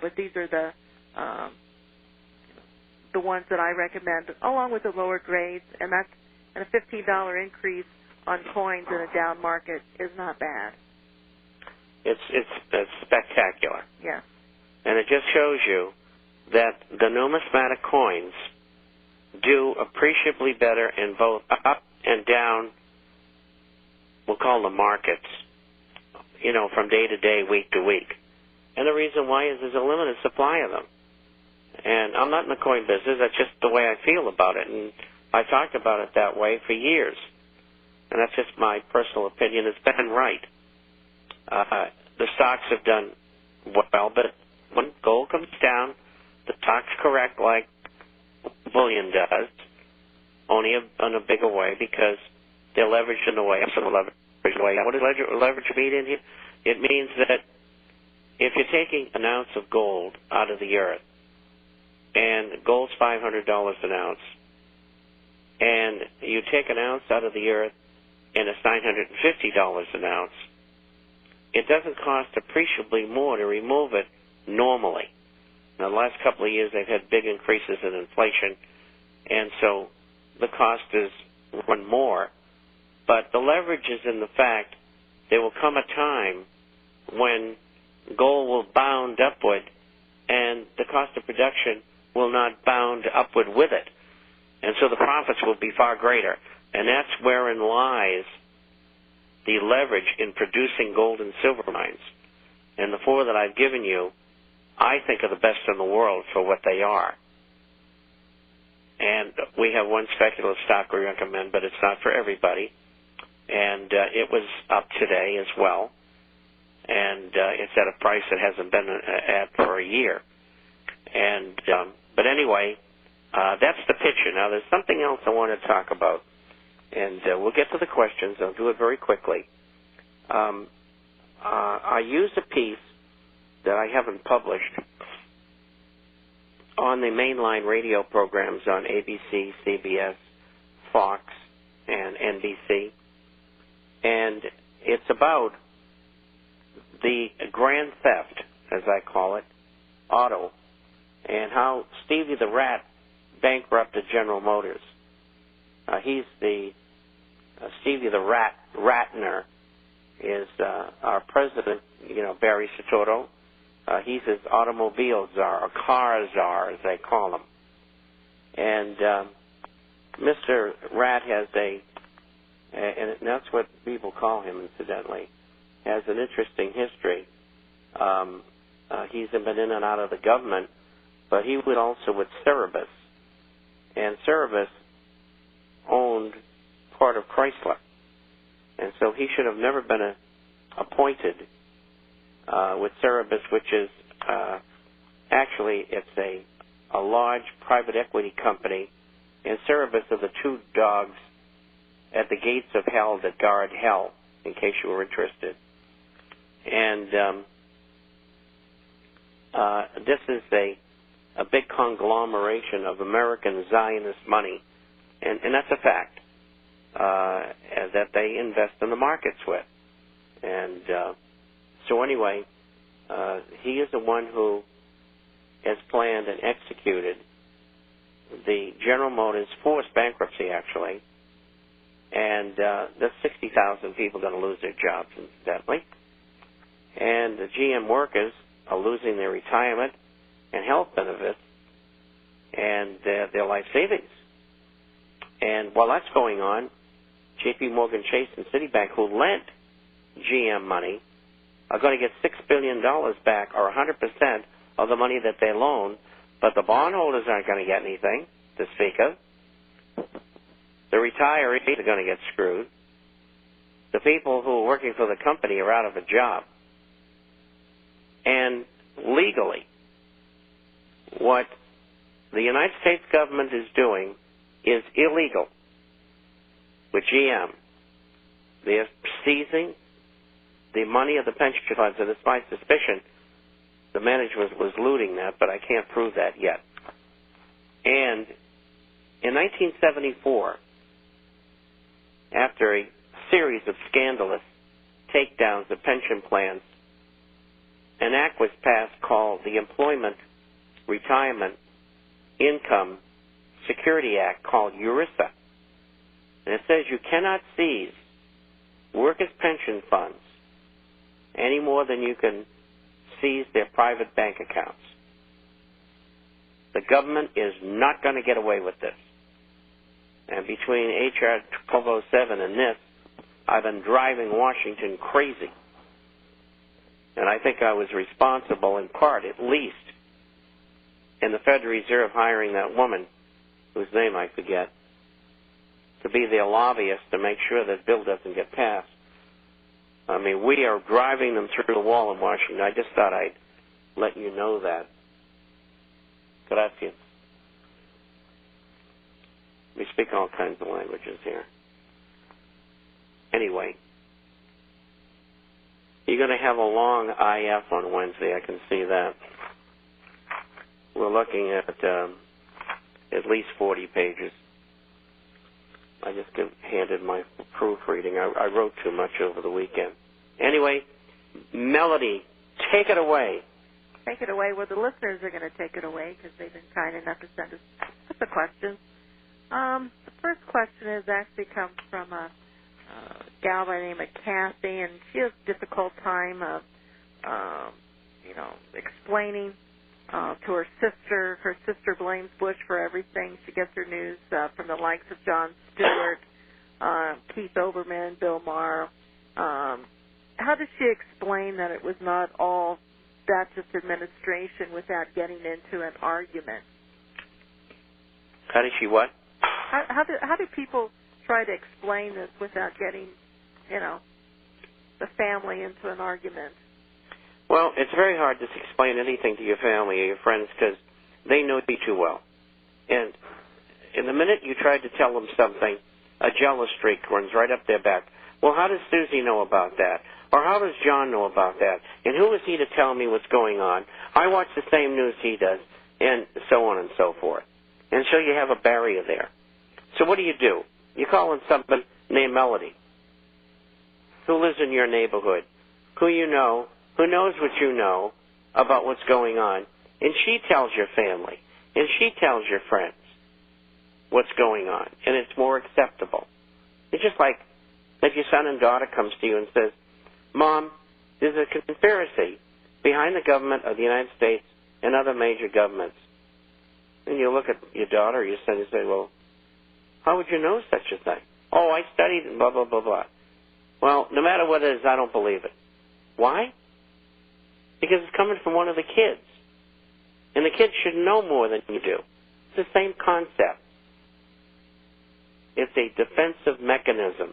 but these are the ones that I recommend, along with the lower grades, and a $15 increase on coins in a down market is not bad. It's spectacular. Yeah. And it just shows you that the numismatic coins do appreciably better in both up and down, we'll call them markets, from day to day, week to week. And the reason why is there's a limited supply of them. And I'm not in the coin business. That's just the way I feel about it. And I talked about it that way for years. And that's just my personal opinion. It's been right. The stocks have done well, but when gold comes down, the stock's correct like bullion does, only in a bigger way because they're leveraged in the way. So leveraged way. What does leverage mean in here? It means that if you're taking an ounce of gold out of the earth, and gold's $500 an ounce, and you take an ounce out of the earth and it's $950 an ounce, it doesn't cost appreciably more to remove it normally. Now, the last couple of years they've had big increases in inflation, and so the cost is run more. But the leverage is in the fact there will come a time when gold will bound upward and the cost of production will not bound upward with it. And so the profits will be far greater. And that's wherein lies the leverage in producing gold and silver mines. And the four that I've given you, I think are the best in the world for what they are. And we have one speculative stock we recommend, but it's not for everybody. And it was up today as well. And it's at a price it hasn't been at for a year. And but anyway, that's the picture. Now, there's something else I want to talk about, and we'll get to the questions. I'll do it very quickly. I used a piece that I haven't published on the mainline radio programs on ABC, CBS, Fox, and NBC, and it's about the grand theft, as I call it, auto, and how Stevie the Rat bankrupted General Motors. He's the Stevie the Ratner is our president, Barry Soetoro. He's his automobile czar, or car czar, as they call him. And Mr. Rat has and that's what people call him, incidentally, has an interesting history. He's been in and out of the government, but he was also with Cerebus. And Cerebus owned part of Chrysler. And so he should have never been appointed with Cerebus, which is actually it's a large private equity company. And Cerebus are the two dogs at the gates of hell that guard hell, in case you were interested. And this is a big conglomeration of American Zionist money, and that's a fact that they invest in the markets with. And so anyway, he is the one who has planned and executed the General Motors forced bankruptcy, actually, and there's 60,000 people going to lose their jobs, incidentally. And the GM workers are losing their retirement and health benefits and their life savings. And while that's going on, J.P. Morgan Chase and Citibank, who lent GM money, are going to get $6 billion back, or 100% of the money that they loan, but the bondholders aren't going to get anything to speak of. The retirees are going to get screwed. The people who are working for the company are out of a job. And legally, what the United States government is doing is illegal with GM. They're seizing the money of the pension funds, and it's my suspicion the management was looting that, but I can't prove that yet. And in 1974, after a series of scandalous takedowns of pension plans, an act was passed called the Employment Retirement Income Security Act, called ERISA. And it says you cannot seize workers' pension funds any more than you can seize their private bank accounts. The government is not going to get away with this. And between H.R. 1207 and this, I've been driving Washington crazy. And I think I was responsible, in part at least, in the Federal Reserve hiring that woman, whose name I forget, to be their lobbyist to make sure that bill doesn't get passed. I mean, we are driving them through the wall in Washington. I just thought I'd let you know that. Gracias. We speak all kinds of languages here. Anyway, you're going to have a long IF on Wednesday. I can see that. We're looking at least 40 pages. I just handed my proofreading. I wrote too much over the weekend. Anyway, Melody, take it away. Take it away. Well, the listeners are going to take it away because they've been kind enough to send us the questions. The first question actually comes from a gal by the name of Kathy, and she has a difficult time of, explaining to her sister. Her sister blames Bush for everything. She gets her news from the likes of Jon Stewart, Keith Olbermann, Bill Maher. How does she explain that it was not all that just administration without getting into an argument? How does she what? How do people try to explain this without getting, the family into an argument? Well, it's very hard to explain anything to your family or your friends because they know you too well. And in the minute you try to tell them something, a jealous streak runs right up their back. Well, how does Susie know about that? Or how does John know about that? And who is he to tell me what's going on? I watch the same news he does, and so on and so forth. And so you have a barrier there. So what do? You call in somebody named Melody, who lives in your neighborhood, who you know, who knows what you know about what's going on, and she tells your family, and she tells your friends what's going on, and it's more acceptable. It's just like if your son and daughter comes to you and says, Mom, there's a conspiracy behind the government of the United States and other major governments. And you look at your daughter or your son and say, well, how would you know such a thing? Oh, I studied and blah, blah, blah, blah. Well, no matter what it is, I don't believe it. Why? Because it's coming from one of the kids. And the kids should know more than you do. It's the same concept. It's a defensive mechanism.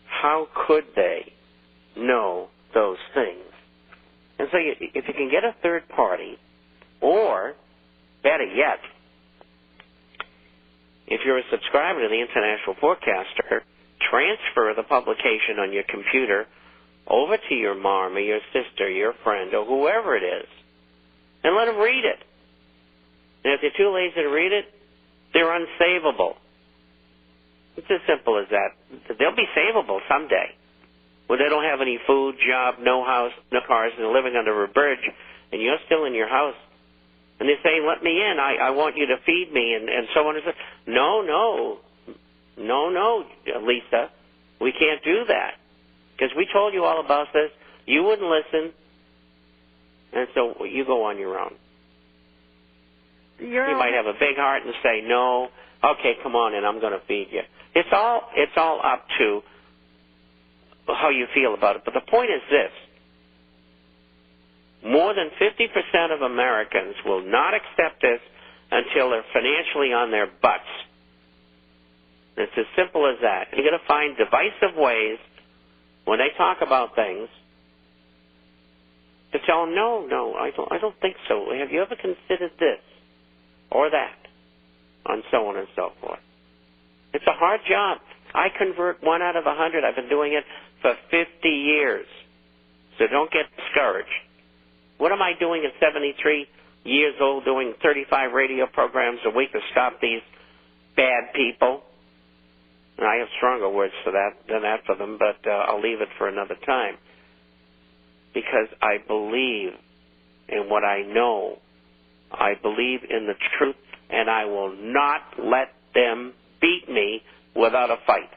How could they know those things? And so if you can get a third party, or better yet, if you're a subscriber to the International Forecaster, transfer the publication on your computer over to your mom or your sister, your friend, or whoever it is, and let them read it. And if they're too lazy to read it, they're unsavable. It's as simple as that. They'll be savable someday, when they don't have any food, job, no house, no cars, and they're living under a bridge, and you're still in your house. And they're saying, let me in. I want you to feed me, and so on and so forth. No, Lisa. We can't do that. Because we told you all about this. You wouldn't listen. And so you go on your own. You might have a big heart and say, no, okay, come on, and I'm going to feed you. It's all up to how you feel about it. But the point is this. More than 50% of Americans will not accept this until they're financially on their butts. It's as simple as that. You're going to find divisive ways when they talk about things to tell them, no, I don't think so. Have you ever considered this or that? And so on and so forth. It's a hard job. I convert 1 out of 100. I've been doing it for 50 years. So don't get discouraged. What am I doing at 73 years old doing 35 radio programs a week to stop these bad people? And I have stronger words for that than that for them, but I'll leave it for another time. because I believe in what I know. I believe in the truth, and I will not let them beat me without a fight.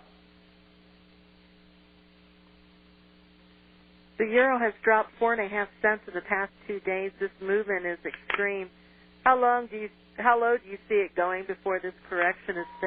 The euro has dropped 4.5 cents in the past 2 days. This movement is extreme. How low do you see it going before this correction is finished?